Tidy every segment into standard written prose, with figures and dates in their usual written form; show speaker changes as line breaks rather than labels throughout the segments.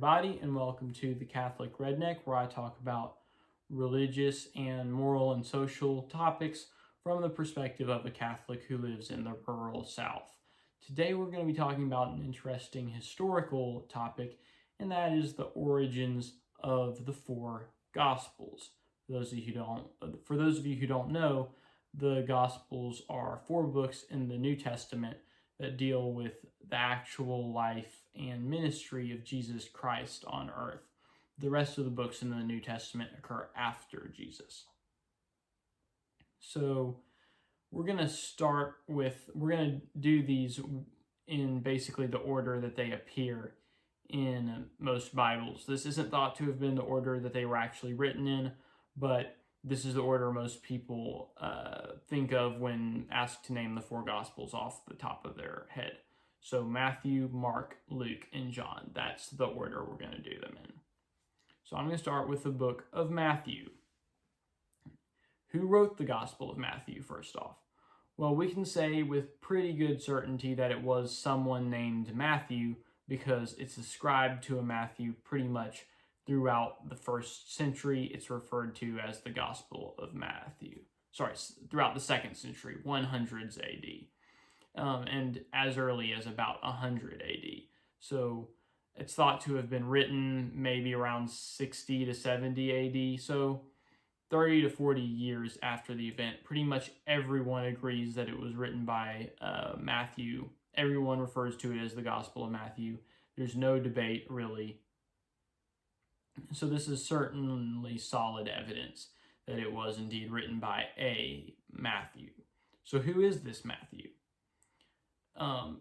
everybody, and welcome to the Catholic Redneck, where I talk about religious and moral and social topics from the perspective of a Catholic who lives in the rural South. Today we're going to be talking about an interesting historical topic, and that is the origins of the four Gospels. For those of you who don't know, the Gospels are four books in the New Testament that deal with the actual life and ministry of Jesus Christ on earth. The rest of the books in the New Testament occur after Jesus. So we're going to do these in basically the order that they appear in most Bibles. This isn't thought to have been the order that they were actually written in, but this is the order most people think of when asked to name the four Gospels off the top of their head. So Matthew, Mark, Luke, and John. That's the order we're going to do them in. So I'm going to start with the book of Matthew. Who wrote the Gospel of Matthew, first off? Well, we can say with pretty good certainty that it was someone named Matthew, because it's ascribed to a Matthew pretty much throughout the first century. It's referred to as the Gospel of Matthew. Throughout the second century, 100s AD. And as early as about 100 AD. So it's thought to have been written maybe around 60 to 70 AD. So 30 to 40 years after the event. Pretty much everyone agrees that it was written by Matthew. Everyone refers to it as the Gospel of Matthew. There's no debate, really. So this is certainly solid evidence that it was indeed written by a Matthew. So who is this Matthew?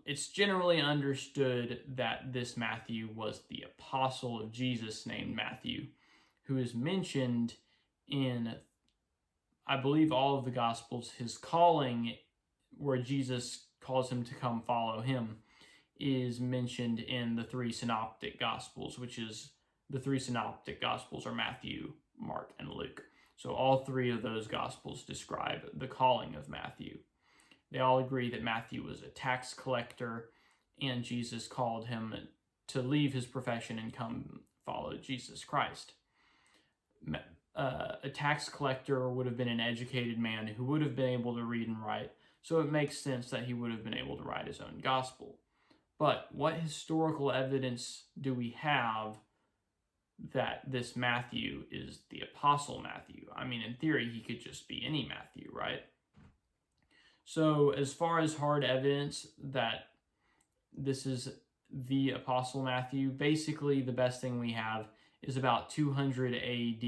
It's generally understood that this Matthew was the apostle of Jesus named Matthew, who is mentioned in, I believe, all of the Gospels. His calling, where Jesus calls him to come follow him, is mentioned in the three synoptic Gospels, the three synoptic Gospels are Matthew, Mark, and Luke. So all three of those Gospels describe the calling of Matthew. They all agree that Matthew was a tax collector, and Jesus called him to leave his profession and come follow Jesus Christ. A tax collector would have been an educated man who would have been able to read and write, so it makes sense that he would have been able to write his own gospel. But what historical evidence do we have that this Matthew is the Apostle Matthew? I mean, in theory, he could just be any Matthew, right? So as far as hard evidence that this is the Apostle Matthew, basically the best thing we have is about 200 AD,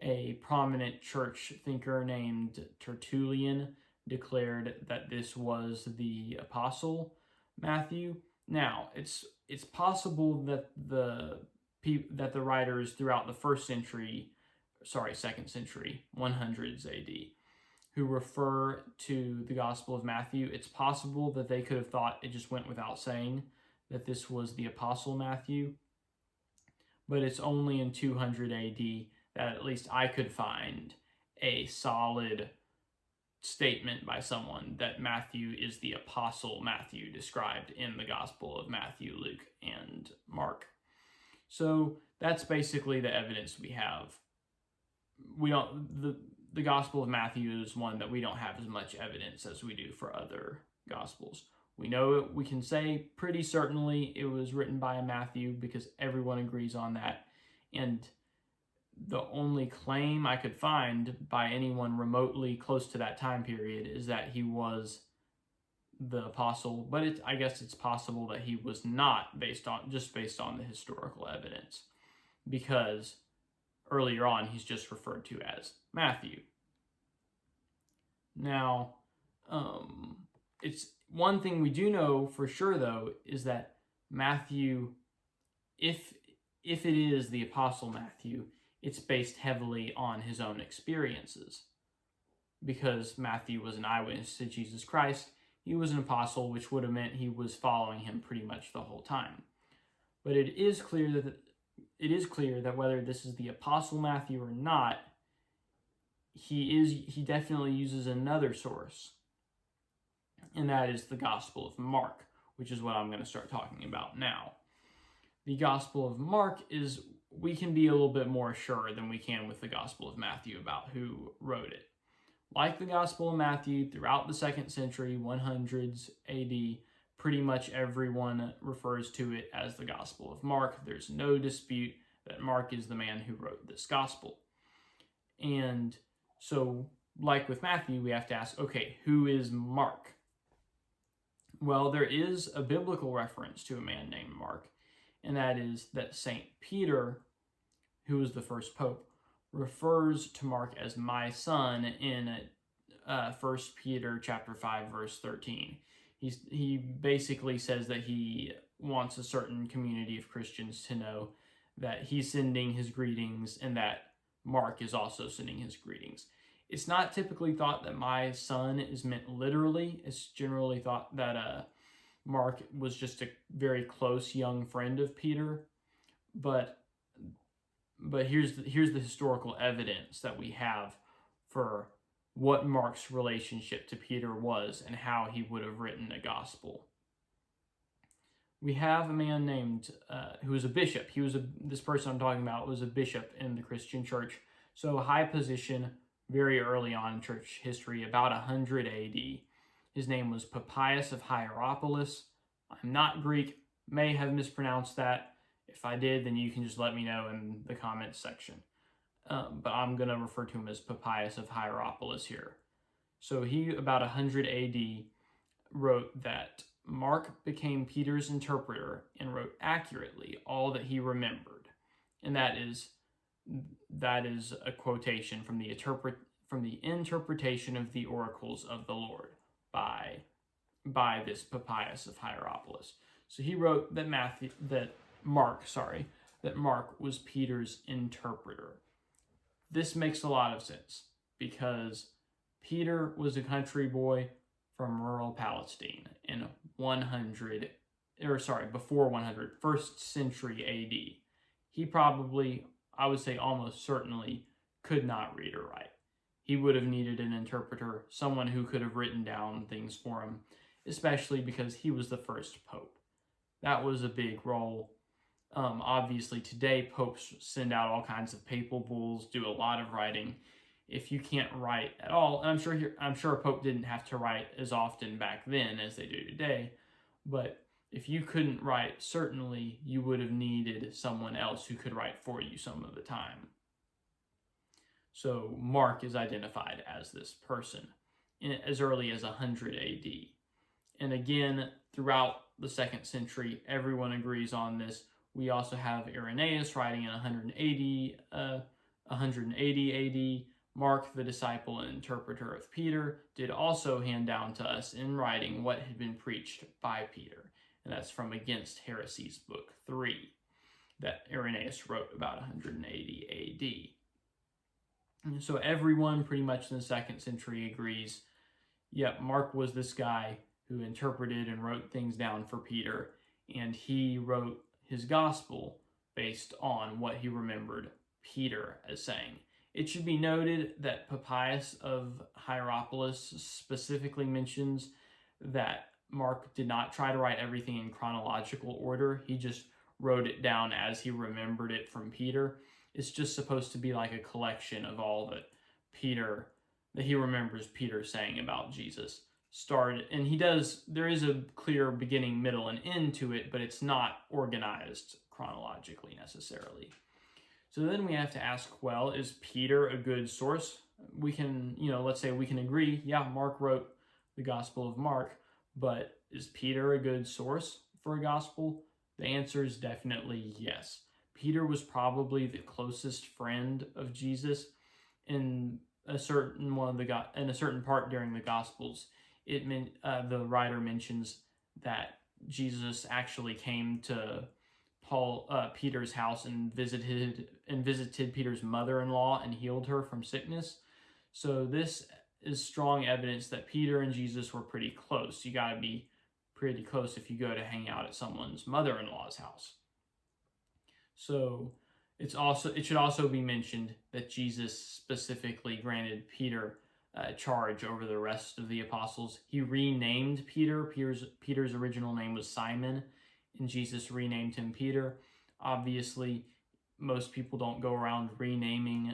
a prominent church thinker named Tertullian declared that this was the Apostle Matthew. Now, it's possible that the writers throughout the second century, 100s AD, who refer to the Gospel of Matthew, it's possible that they could have thought it just went without saying that this was the Apostle Matthew. But it's only in 200 AD that at least I could find a solid statement by someone that Matthew is the Apostle Matthew described in the Gospel of Matthew, Luke, and Mark. So that's basically the evidence we have. The Gospel of Matthew is one that we don't have as much evidence as we do for other Gospels. We can say pretty certainly it was written by a Matthew because everyone agrees on that. And the only claim I could find by anyone remotely close to that time period is that he was the apostle. But I guess it's possible that he was not, based on the historical evidence, because earlier on he's just referred to as Matthew. Now, it's one thing we do know for sure, though, is that Matthew, if it is the Apostle Matthew, it's based heavily on his own experiences. Because Matthew was an eyewitness to Jesus Christ, he was an apostle, which would have meant he was following him pretty much the whole time. But it is clear that whether this is the Apostle Matthew or not, he definitely uses another source, and that is the Gospel of Mark, which is what I'm going to start talking about now. The Gospel of Mark is, we can be a little bit more sure than we can with the Gospel of Matthew about who wrote it. Like the Gospel of Matthew, throughout the 2nd century, 100s AD, pretty much everyone refers to it as the Gospel of Mark. There's no dispute that Mark is the man who wrote this Gospel. And so, like with Matthew, we have to ask, okay, who is Mark? Well, there is a biblical reference to a man named Mark, and that is that St. Peter, who was the first pope, refers to Mark as my son in 1 Peter chapter 5, verse 13. He basically says that he wants a certain community of Christians to know that he's sending his greetings and that Mark is also sending his greetings. It's not typically thought that my son is meant literally. It's generally thought that Mark was just a very close young friend of Peter. But here's the historical evidence that we have for what Mark's relationship to Peter was and how he would have written a gospel. We have a man named who was a bishop. This person I'm talking about was a bishop in the Christian church, so a high position very early on in church history, about 100 AD. His name was Papias of Hierapolis. I'm not Greek, may have mispronounced that. If I did, then you can just let me know in the comments section. But I'm going to refer to him as Papias of Hierapolis here. So he, about 100 AD, wrote that Mark became Peter's interpreter and wrote accurately all that he remembered. And that is a quotation from the interpretation of the oracles of the Lord by this Papias of Hierapolis. So he wrote that Mark was Peter's interpreter. This makes a lot of sense because Peter was a country boy from rural Palestine in before 100, first century AD. He probably, I would say almost certainly, could not read or write. He would have needed an interpreter, someone who could have written down things for him, especially because he was the first pope. That was a big role. Obviously, today, popes send out all kinds of papal bulls, do a lot of writing. If you can't write at all, and I'm sure a pope didn't have to write as often back then as they do today, but if you couldn't write, certainly you would have needed someone else who could write for you some of the time. So Mark is identified as this person as early as 100 AD. And again, throughout the 2nd century, everyone agrees on this. We also have Irenaeus writing in 180 AD. Mark, the disciple and interpreter of Peter, did also hand down to us in writing what had been preached by Peter. And that's from Against Heresies, Book 3, that Irenaeus wrote about 180 AD. And so everyone pretty much in the 2nd century agrees, yep, Mark was this guy who interpreted and wrote things down for Peter, and he wrote his gospel based on what he remembered Peter as saying. It should be noted that Papias of Hierapolis specifically mentions that Mark did not try to write everything in chronological order. He just wrote it down as he remembered it from Peter. It's just supposed to be like a collection of all that he remembers Peter saying about Jesus. And there is a clear beginning, middle, and end to it, but it's not organized chronologically necessarily. So then we have to ask, well, is Peter a good source? We can, let's say we can agree, yeah, Mark wrote the Gospel of Mark, but is Peter a good source for a gospel? The answer is definitely yes. Peter was probably the closest friend of Jesus in a certain part during the Gospels. The writer mentions that Jesus actually came to Peter's house and visited Peter's mother-in-law and healed her from sickness. So this is strong evidence that Peter and Jesus were pretty close. You got to be pretty close if you go to hang out at someone's mother-in-law's house. So it should also be mentioned that Jesus specifically granted Peter charge over the rest of the apostles. He renamed Peter. Peter's original name was Simon, and Jesus renamed him Peter. Obviously, most people don't go around renaming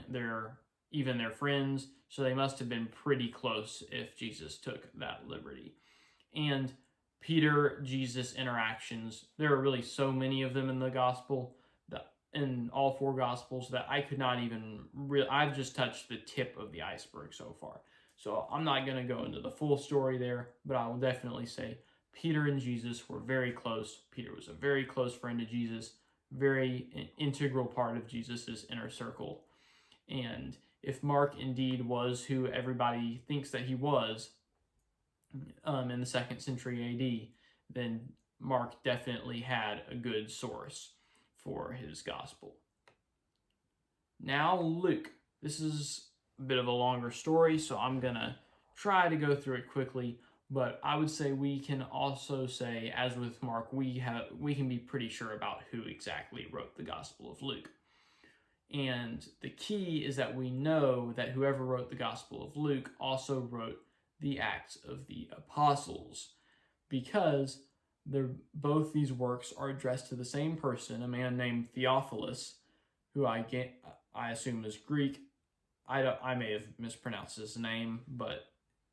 even their friends, so they must have been pretty close if Jesus took that liberty. And Peter Jesus interactions, there are really so many of them in the gospel, that in all four gospels, that I could not even I've just touched the tip of the iceberg so far. So I'm not going to go into the full story there, but I will definitely say Peter and Jesus were very close. Peter was a very close friend to Jesus, very integral part of Jesus's inner circle. And if Mark indeed was who everybody thinks that he was in the 2nd century AD, then Mark definitely had a good source for his gospel. Now Luke. This is a bit of a longer story, so I'm going to try to go through it quickly, but I would say we can also say, as with Mark, we can be pretty sure about who exactly wrote the Gospel of Luke. And the key is that we know that whoever wrote the Gospel of Luke also wrote the Acts of the Apostles, because both these works are addressed to the same person, a man named Theophilus, who I assume is Greek. I may have mispronounced his name, but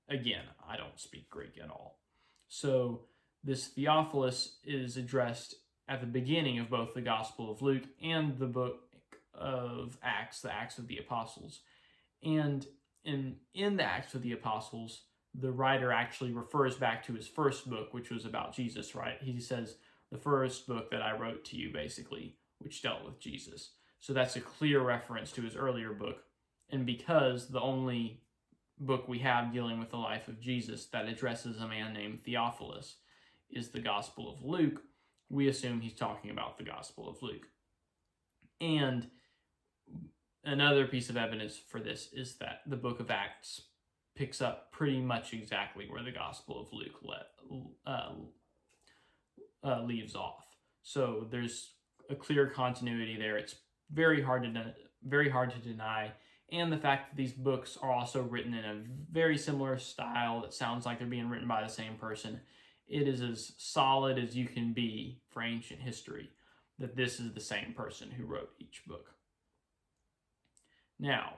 again, I don't speak Greek at all. So this Theophilus is addressed at the beginning of both the Gospel of Luke and the book of Acts, the Acts of the Apostles. And in the Acts of the Apostles, the writer actually refers back to his first book, which was about Jesus, right? He says, the first book that I wrote to you, basically, which dealt with Jesus. So that's a clear reference to his earlier book. And because the only book we have dealing with the life of Jesus that addresses a man named Theophilus is the Gospel of Luke, we assume he's talking about the Gospel of Luke. And another piece of evidence for this is that the book of Acts picks up pretty much exactly where the Gospel of Luke leaves off. So there's a clear continuity there. It's very hard to deny. And the fact that these books are also written in a very similar style that sounds like they're being written by the same person, it is as solid as you can be for ancient history that this is the same person who wrote each book. Now,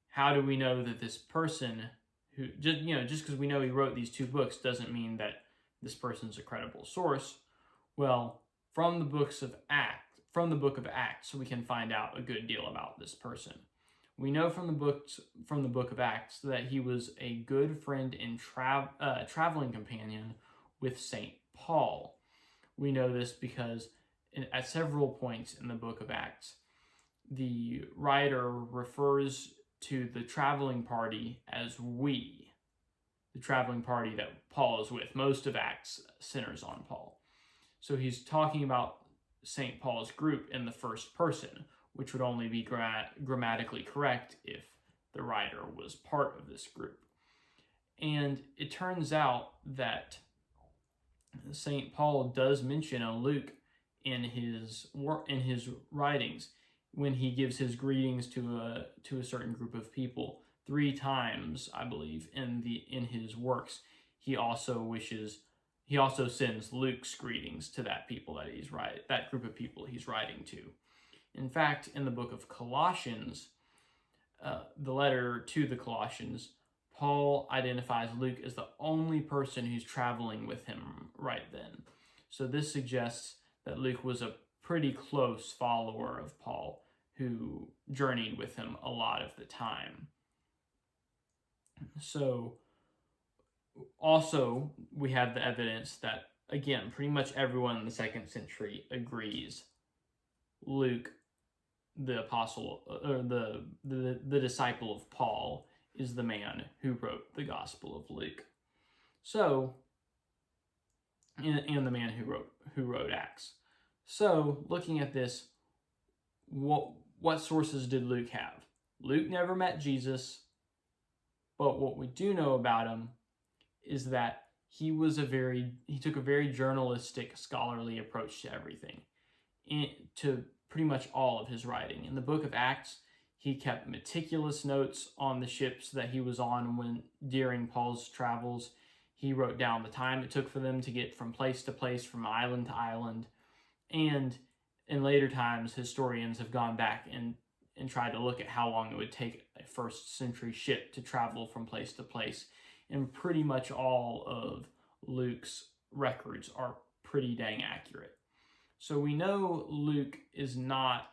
how do we know that this person who, just because we know he wrote these two books doesn't mean that this person's a credible source? Well, from the book of Acts, we can find out a good deal about this person. We know from the book of Acts that he was a good friend and traveling companion with St. Paul. We know this because at several points in the book of Acts, the writer refers to the traveling party as we, the traveling party that Paul is with. Most of Acts centers on Paul. So he's talking about St. Paul's group in the first person, which would only be grammatically correct if the writer was part of this group. And it turns out that St. Paul does mention a Luke in his writings when he gives his greetings to a certain group of people 3 times, I believe, in his works. He also sends Luke's greetings to that group of people he's writing to. In fact, in the book of Colossians, the letter to the Colossians, Paul identifies Luke as the only person who's traveling with him right then. So this suggests that Luke was a pretty close follower of Paul who journeyed with him a lot of the time. So also we have the evidence that, again, pretty much everyone in the 2nd century agrees Luke, the apostle, or the disciple of Paul, is the man who wrote the Gospel of Luke. So, and the man who wrote Acts. So, looking at this, what sources did Luke have? Luke never met Jesus, but what we do know about him is that he took a very journalistic, scholarly approach to everything, to pretty much all of his writing. In the book of Acts, he kept meticulous notes on the ships that he was on during Paul's travels. He wrote down the time it took for them to get from place to place, from island to island. And in later times, historians have gone back and tried to look at how long it would take a first century ship to travel from place to place. And pretty much all of Luke's records are pretty dang accurate. So we know Luke is not,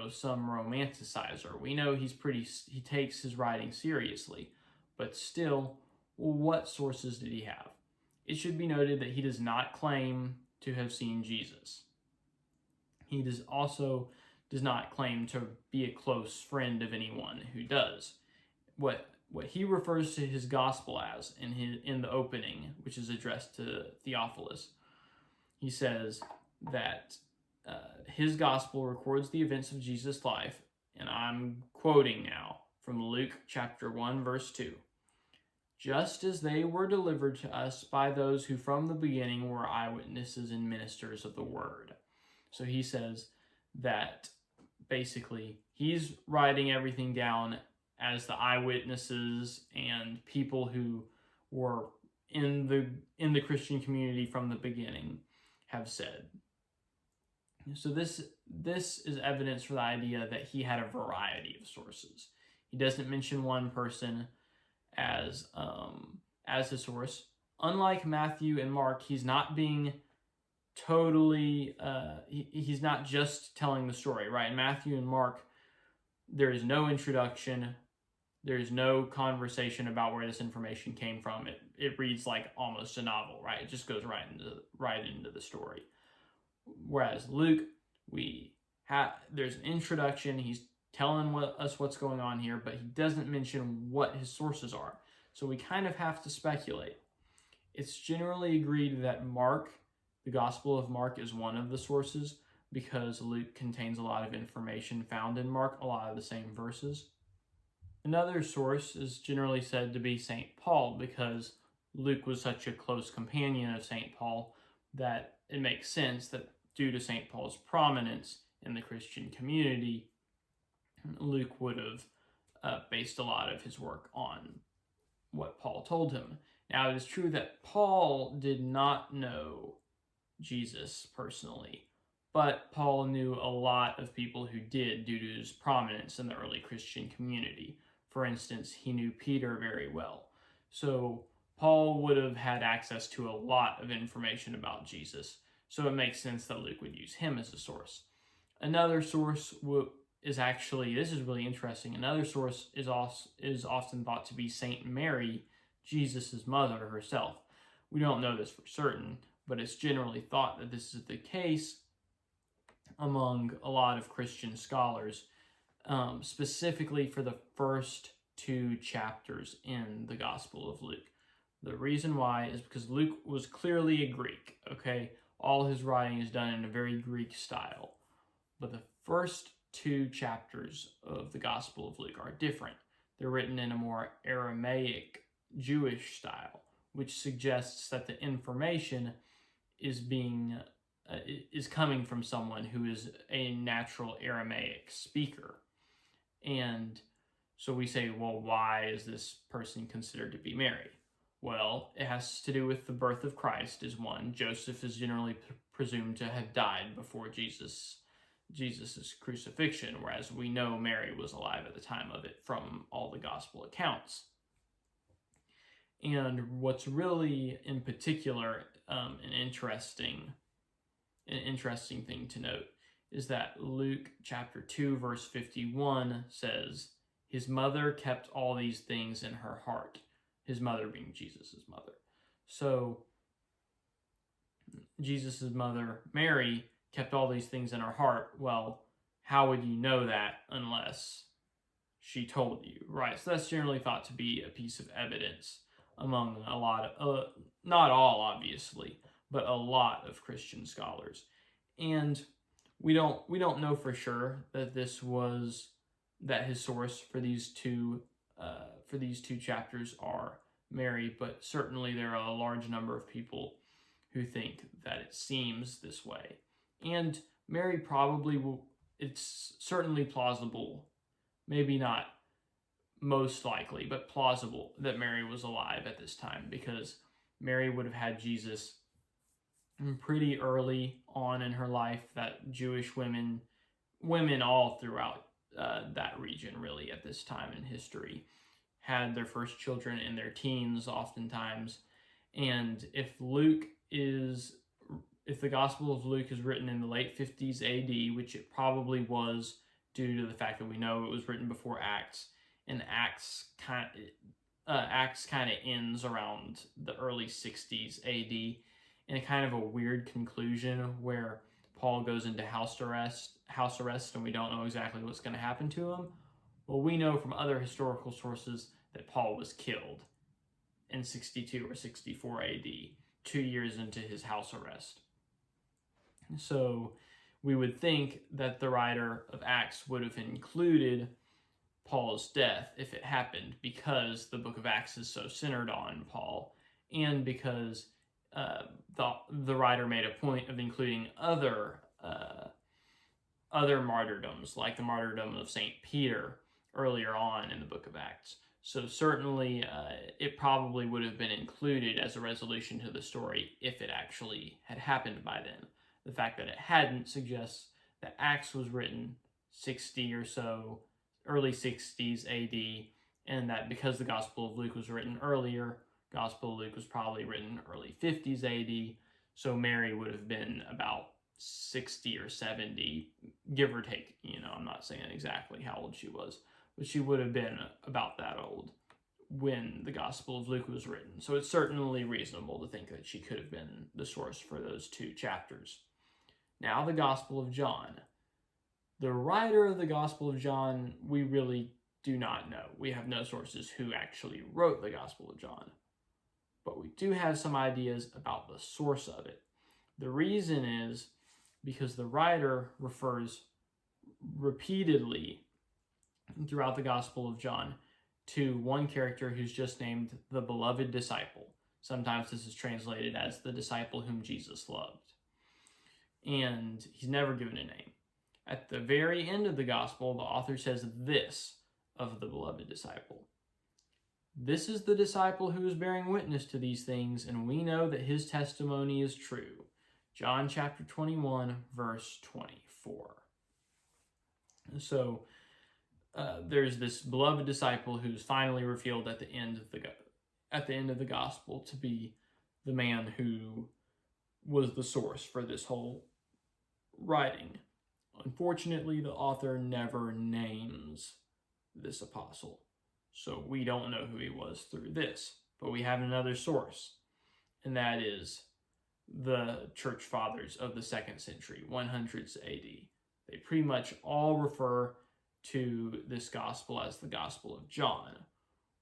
some romanticizer. We know he takes his writing seriously. But still, what sources did he have? It should be noted that he does not claim to have seen Jesus. He does not claim to be a close friend of anyone who does. What he refers to his gospel as in the opening, which is addressed to Theophilus, he says that his gospel records the events of Jesus' life, and I'm quoting now from Luke chapter 1, verse 2. Just as they were delivered to us by those who from the beginning were eyewitnesses and ministers of the word. So he says that basically he's writing everything down as the eyewitnesses and people who were in the Christian community from the beginning have said. So this is evidence for the idea that he had a variety of sources. He doesn't mention one person as a source. Unlike Matthew and Mark, he's not being totally he's not just telling the story, right? In Matthew and Mark, there is no introduction, there is no conversation about where this information came from. It reads like almost a novel, right? It just goes right into the story. Whereas Luke, there's an introduction, he's telling us what's going on here, but he doesn't mention what his sources are. So we kind of have to speculate. It's generally agreed that the Gospel of Mark, is one of the sources because Luke contains a lot of information found in Mark, a lot of the same verses. Another source is generally said to be St. Paul because Luke was such a close companion of St. Paul that it makes sense that due to St. Paul's prominence in the Christian community, Luke would have based a lot of his work on what Paul told him. Now, it is true that Paul did not know Jesus personally, but Paul knew a lot of people who did due to his prominence in the early Christian community. For instance, he knew Peter very well. So Paul would have had access to a lot of information about Jesus, so it makes sense that Luke would use him as a source. Another source is actually, this is really interesting, another source is often thought to be Saint Mary, Jesus' mother herself. We don't know this for certain, but it's generally thought that this is the case among a lot of Christian scholars, specifically for the first 2 chapters in the Gospel of Luke. The reason why is because Luke was clearly a Greek, okay? All his writing is done in a very Greek style. But the first 2 chapters of the Gospel of Luke are different. They're written in a more Aramaic Jewish style, which suggests that the information is coming from someone who is a natural Aramaic speaker. And so we say, well, why is this person considered to be Mary? Well, it has to do with the birth of Christ is one. Joseph is generally presumed to have died before Jesus' crucifixion, whereas we know Mary was alive at the time of it from all the gospel accounts. And what's really, in particular, an interesting thing to note is that Luke chapter 2, verse 51 says, his mother kept all these things in her heart. His mother being Jesus' mother. So, Jesus' mother, Mary, kept all these things in her heart. Well, how would you know that unless she told you, right? So that's generally thought to be a piece of evidence among a lot of, not all obviously, but a lot of Christian scholars. And we don't know for sure that that his source for these two chapters are Mary, but certainly there are a large number of people who think that it seems this way. And Mary it's certainly plausible, maybe not most likely, but plausible that Mary was alive at this time, because Mary would have had Jesus pretty early on in her life that Jewish women all throughout that region, really, at this time in history, had their first children in their teens, oftentimes. And if the Gospel of Luke is written in the late 50s AD, which it probably was due to the fact that we know it was written before Acts, and Acts kind of ends around the early 60s AD, in a kind of a weird conclusion where Paul goes into house arrest, and we don't know exactly what's going to happen to him. Well, we know from other historical sources that Paul was killed in 62 or 64 AD, 2 years into his house arrest. So we would think that the writer of Acts would have included Paul's death if it happened, because the book of Acts is so centered on Paul, and because the writer made a point of including other martyrdoms, like the martyrdom of St. Peter earlier on in the book of Acts. So certainly it probably would have been included as a resolution to the story if it actually had happened by then. The fact that it hadn't suggests that Acts was written 60 or so, early 60s AD, and that because the Gospel of Luke was written earlier, Gospel of Luke was probably written early 50s AD, so Mary would have been about 60 or 70, give or take. I'm not saying exactly how old she was, but she would have been about that old when the Gospel of Luke was written. So it's certainly reasonable to think that she could have been the source for those 2 chapters. Now the Gospel of John. The writer of the Gospel of John, we really do not know. We have no sources who actually wrote the Gospel of John. But we do have some ideas about the source of it. The reason is because the writer refers repeatedly throughout the Gospel of John to one character who's just named the beloved disciple. Sometimes this is translated as the disciple whom Jesus loved. And he's never given a name. At the very end of the Gospel, the author says this of the beloved disciple: "This is the disciple who is bearing witness to these things, and we know that his testimony is true." John chapter 21, verse 24. So there's this beloved disciple who's finally revealed at the end of the Gospel to be the man who was the source for this whole writing. Unfortunately, the author never names this apostle, so we don't know who he was through this. But we have another source, and that is the church fathers of the 2nd century, 100s AD. They pretty much all refer to this gospel as the Gospel of John.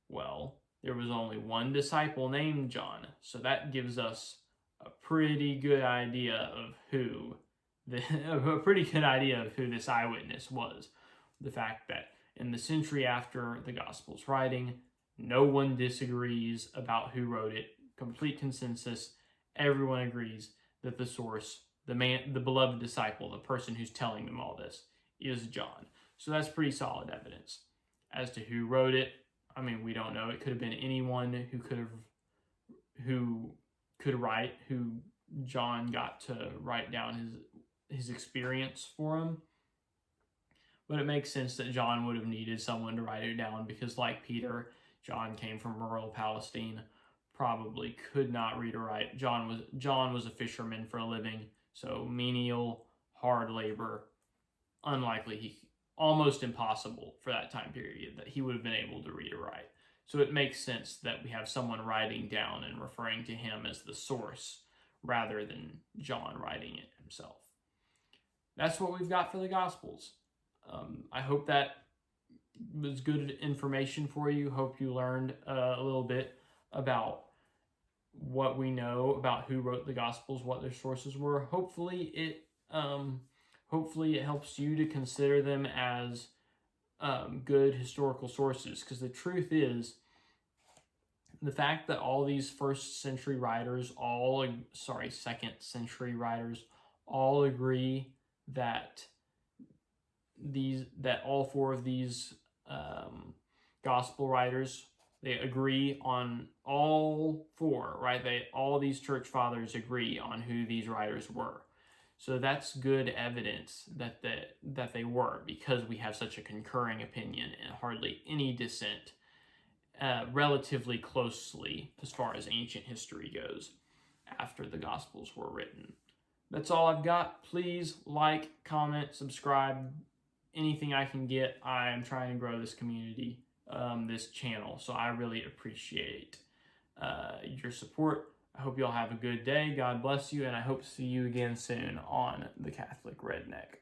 Well, there was only one disciple named John, so that gives us a pretty good idea of who this eyewitness was. The fact that in the century after the Gospel's writing, no one disagrees about who wrote it. Complete consensus. Everyone agrees that the source, the beloved disciple, the person who's telling them all this, is John. So that's pretty solid evidence. As to who wrote it, we don't know. It could have been anyone who could write, who John got to write down his experience for him. But it makes sense that John would have needed someone to write it down, because like Peter, John came from rural Palestine, probably could not read or write. John was a fisherman for a living, so menial, hard labor, almost impossible for that time period that he would have been able to read or write. So it makes sense that we have someone writing down and referring to him as the source rather than John writing it himself. That's what we've got for the Gospels. I hope that was good information for you. Hope you learned a little bit about what we know about who wrote the Gospels, what their sources were. Hopefully it helps you to consider them as good historical sources, because the truth is, the fact that all these 2nd century writers all agree that all 4 of these gospel writers They agree on all four, right? All these church fathers agree on who these writers were. So that's good evidence that they were, because we have such a concurring opinion and hardly any dissent, relatively closely as far as ancient history goes, after the Gospels were written. That's all I've got. Please like, comment, subscribe, anything I can get. I'm trying to grow this community, this channel, so I really appreciate your support. I hope you all have a good day. God bless you, and I hope to see you again soon on The Catholic Redneck.